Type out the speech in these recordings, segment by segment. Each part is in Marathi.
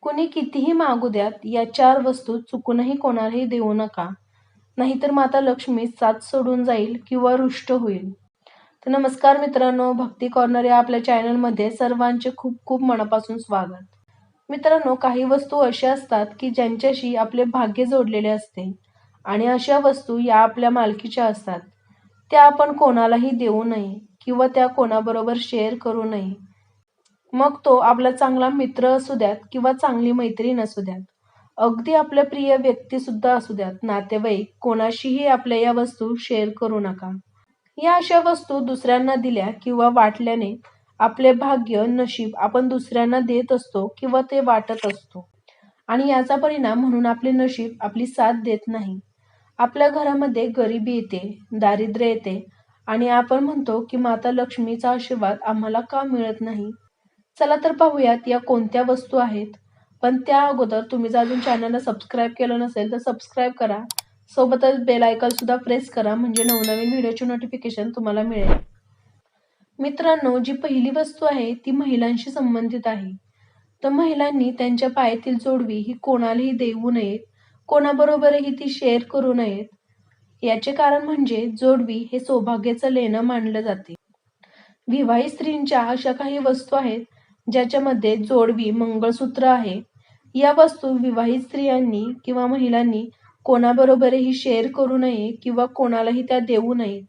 कुणी कितीही मागू द्यात, या 4 वस्तू चुकूनही कोणालाही देऊ नका. नाहीतर माता लक्ष्मी साथ सोडून जाईल किंवा रुष्ट होईल. तर नमस्कार मित्रांनो, भक्ती कॉर्नर या आपल्या चॅनलमध्ये सर्वांचे खूप खूप मनापासून स्वागत. मित्रांनो, काही वस्तू अशा असतात की ज्यांच्याशी आपले भाग्य जोडलेले असते आणि अशा वस्तू या आपल्या मालकीच्या असतात. त्या आपण कोणालाही देऊ नये किंवा त्या कोणाबरोबर शेअर करू नये. मग तो आपला चांगला मित्र असू द्यात किंवा चांगली मैत्रीण असू द्यात. अगदी आपल्या प्रिय व्यक्ती सुद्धा असू द्यात, नातेवाईक, कोणाशीही आपल्या या वस्तू शेअर करू नका. या अशा वस्तू दुसऱ्यांना दिल्या किंवा वाटल्याने आपले भाग्य, नशीब आपण दुसऱ्यांना देत असतो किंवा ते वाटत असतो. आणि याचा परिणाम म्हणून आपले नशीब आपली साथ देत नाही. आपल्या घरामध्ये गरिबी येते, दारिद्र्य येते आणि आपण म्हणतो की माता लक्ष्मीचा आशीर्वाद आम्हाला का मिळत नाही. चला तर पाहूयात या कोणत्या वस्तू आहेत. पण त्या अगोदर तुम्ही जर अजून चॅनलला सबस्क्राईब केलं नसेल तर सबस्क्राईब करा. सोबतच बेल आयकॉन सुद्धा प्रेस करा, म्हणजे नवनवीन व्हिडिओची नोटिफिकेशन तुम्हाला मिळेल. मित्रांनो, जी पहिली वस्तू आहे ती महिलांशी संबंधित आहे. तर महिलांनी त्यांच्या पायातील जोडवी ही कोणालाही देऊ नयेत, कोणाबरोबरही ती शेअर करू नयेत. याचे कारण म्हणजे जोडवी हे सौभाग्याचं लेणं मानलं जाते. विवाहित स्त्रींच्या अशा काही वस्तू आहेत ज्याच्यामध्ये जोडवी, मंगळसूत्र आहे. या वस्तू विवाहित स्त्रियांनी किंवा महिलांनी कोणाबरोबरही शेअर करू नये किंवा कोणालाही त्या देऊ नयेत.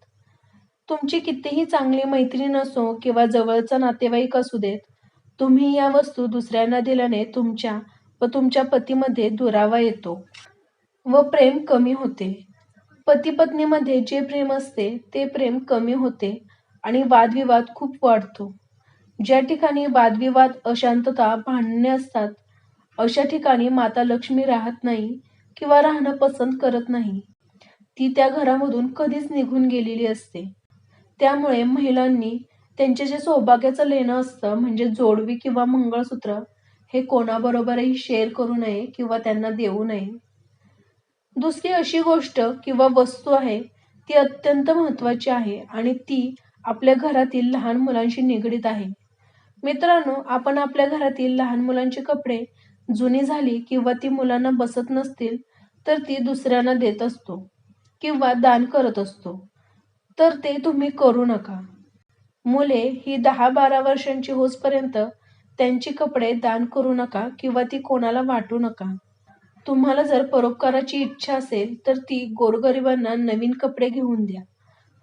तुमची कितीही चांगली मैत्रीण असो किंवा जवळचा नातेवाईक असू देत, तुम्ही या वस्तू दुसऱ्यांना दिल्याने तुमच्या व तुमच्या पतीमध्ये दुरावा येतो व प्रेम कमी होते. पती पत्नीमध्ये जे प्रेम असते ते प्रेम कमी होते आणि वादविवाद खूप वाढतो. ज्या ठिकाणी वादविवाद, अशांतता, भांडणे असतात, अशा ठिकाणी माता लक्ष्मी राहत नाही किंवा राहणं पसंत करत नाही. ती त्या घरामधून कधीच निघून गेलेली असते. त्यामुळे महिलांनी त्यांचे जे सौभाग्याचं लेणं असतं म्हणजे जोडवी किंवा मंगळसूत्र हे कोणाबरोबरही शेअर करू नये किंवा त्यांना देऊ नये. दुसरी अशी गोष्ट किंवा वस्तू आहे ती अत्यंत महत्त्वाची आहे आणि ती आपल्या घरातील लहान मुलांशी निगडीत आहे. मित्रांनो, आपण आपल्या घरातील लहान मुलांची कपडे जुनी झाली किंवा ती मुलांना बसत नसतील तर ती दुसऱ्यांना देत असतो किंवा दान करत असतो. तर ते तुम्ही करू नका. मुले ही 10-12 वर्षांची होईपर्यंत त्यांची कपडे दान करू नका किंवा ती कोणाला वाटू नका. तुम्हाला जर परोपकाराची इच्छा असेल तर ती गोरगरिबांना नवीन कपडे घेऊन द्या,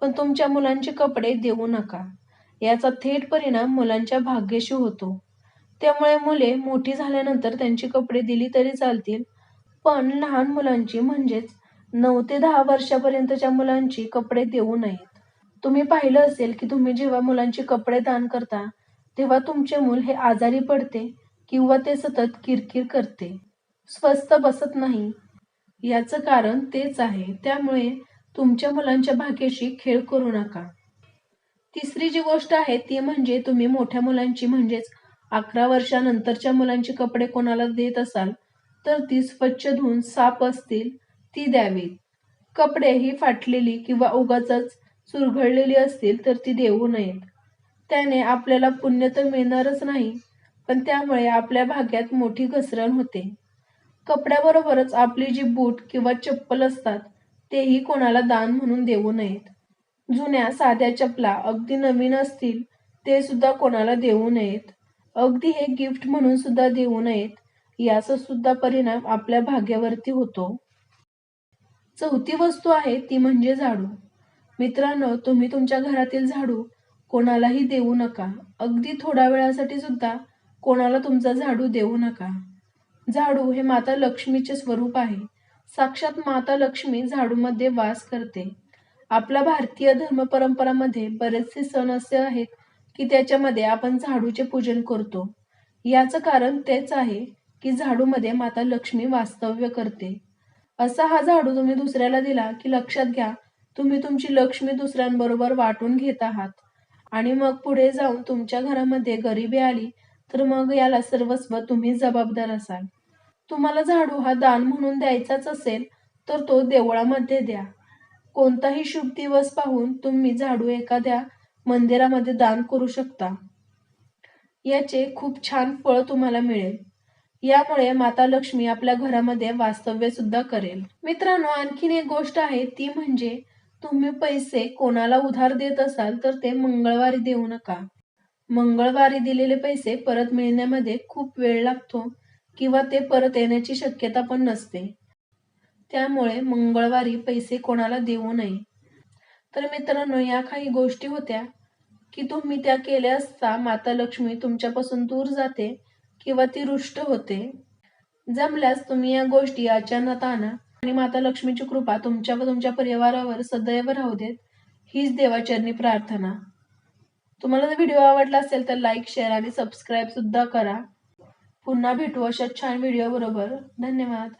पण तुमच्या मुलांचे कपडे देऊ नका. याचा थेट परिणाम मुलांच्या भाग्याशी होतो. त्यामुळे मुले मोठी झाल्यानंतर त्यांची कपडे दिली तरी चालतील, पण लहान मुलांची म्हणजेच 9 ते 10 वर्षापर्यंतच्या मुलांची कपडे देऊ नयेत. तुम्ही पाहिलं असेल की तुम्ही जेव्हा मुलांचे कपडे दान करता तेव्हा तुमचे मूल हे आजारी पडते किंवा ते सतत किरकिर करते, स्वस्थ बसत नाही. याचं कारण तेच आहे. त्यामुळे तुमच्या मुलांच्या भाग्याशी खेळ करू नका. तिसरी जी गोष्ट आहे ती म्हणजे तुम्ही मोठ्या मुलांची म्हणजेच 11 वर्षानंतरच्या मुलांची कपडे कोणाला देत असाल तर ती स्वच्छ धुवून साफ असतील ती द्यावीत. कपडे ही फाटलेली किंवा उगाचच चुरगळलेली असतील तर ती देऊ नयेत. त्याने आपल्याला पुण्य तर मिळणारच नाही, पण त्यामुळे आपल्या भाग्यात मोठी घसरण होते. कपड्याबरोबरच आपली जी बूट किंवा चप्पल असतात तेही कोणाला दान म्हणून देऊ नयेत. जुन्या साध्या चपला अगदी नवीन असतील ते सुद्धा कोणाला देऊ नयेत. अगदी हे गिफ्ट म्हणून सुद्धा देऊ नयेत. याचा सुद्धा परिणाम आपल्या भाग्यावरती होतो. चौथी वस्तू आहे ती म्हणजे झाडू. मित्रांनो, तुम्ही तुमच्या घरातील झाडू कोणालाही देऊ नका. अगदी थोड्या वेळासाठी सुद्धा कोणाला तुमचा झाडू देऊ नका. झाडू हे माता लक्ष्मीचे स्वरूप आहे. साक्षात माता लक्ष्मी झाडूमध्ये वास करते. आपल्या भारतीय धर्म परंपरामध्ये बरेचसे सण असे आहेत की त्याच्यामध्ये आपण झाडूचे पूजन करतो. याचं कारण तेच आहे की झाडूमध्ये माता लक्ष्मी वास्तव्य करते. असा हा झाडू तुम्ही दुसऱ्याला दिला की लक्षात घ्या, तुम्ही तुमची लक्ष्मी दुसऱ्यांबरोबर वाटून घेत आहात आणि मग पुढे जाऊन तुमच्या घरामध्ये गरिबी आली तर मग याला सर्वस्व तुम्ही जबाबदार असाल. तुम्हाला झाडू हा दान म्हणून द्यायचाच असेल तर तो देवळामध्ये द्या. कोणताही शुभ दिवस पाहून तुम्ही झाडू एखाद्या मंदिरामध्ये दान करू शकता. याचे खूप छान फळ तुम्हाला मिळेल. यामुळे माता लक्ष्मी आपल्या घरामध्ये वास्तव्य सुद्धा करेल. मित्रांनो, आणखीन एक गोष्ट आहे ती म्हणजे तुम्ही पैसे कोणाला उधार देत असाल तर ते मंगळवारी देऊ नका. मंगळवारी दिलेले पैसे परत मिळण्यामध्ये खूप वेळ लागतो किंवा ते परत येण्याची शक्यता पण नसते. त्यामुळे मंगळवारी पैसे कोणाला देऊ नये. तर मित्रांनो, या काही गोष्टी होत्या की तुम्ही त्या केल्या असता माता लक्ष्मी तुमच्यापासून दूर जाते किंवा ती रुष्ट होते. जमल्यास तुम्ही या गोष्टी आचरणात आणा आणि माता लक्ष्मीची कृपा तुमच्या व तुमच्या परिवारावर सदैव राहू देत, हीच देवाचरणी प्रार्थना. तुम्हाला जर व्हिडिओ आवडला असेल तर लाईक, शेअर आणि सबस्क्राईब सुद्धा करा. पुन्हा भेटू अशा छान व्हिडिओ बरोबर. धन्यवाद.